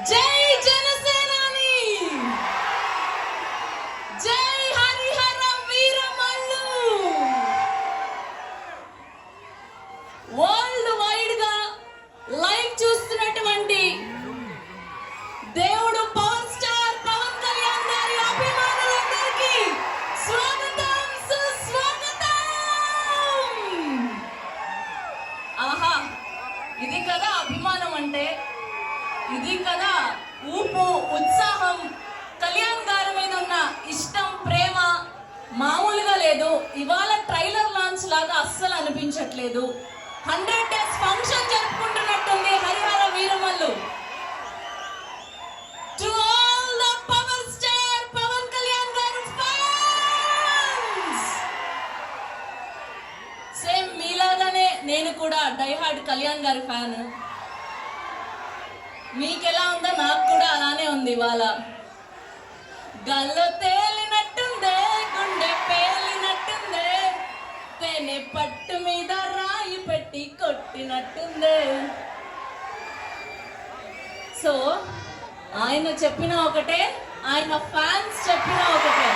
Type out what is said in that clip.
జై జనసేనాని, జై హరిహర వీరమల్లు. వరల్డ్ వైడ్ గా లైవ్ చూస్తున్నటువంటి దేవుడు పవర్ స్టార్ పవన్ కళ్యాణ్ గారి అభిమానులందరికీ స్వాగతం, సుస్వాగతం. ఆహా, ఇది కదా అభిమానం అంటే, ఇది కదా ఊపు, ఉత్సాహం. కళ్యాణ్ గారి మీద ఉన్న ఇష్టం, ప్రేమ మామూలుగా లేదు. ఇవాళ ట్రైలర్ లాంచ్ లాగా అస్సలు అనిపించట్లేదు. 100 days ఫంక్షన్ జరుపుకుంటున్నట్టుంది Hari Hara Veera Mallu. To all the power star Pawan Kalyan గారి ఫ్యాన్స్, సేమ్ మీలాగానే నేను కూడా డైహార్డ్ కళ్యాణ్ గారి ఫ్యాన్. మీకెలా ఉందో నాకు కూడా అలానే ఉంది. ఇవాళ గల్లో తేలినట్టుందే, గుండె పేలినట్టుందే, తేనె పట్టు మీద రాయి పెట్టి కొట్టినట్టుందే. సో ఆయన చెప్పిన ఒకటే, ఆయన ఫ్యాన్స్ చెప్పిన ఒకటే.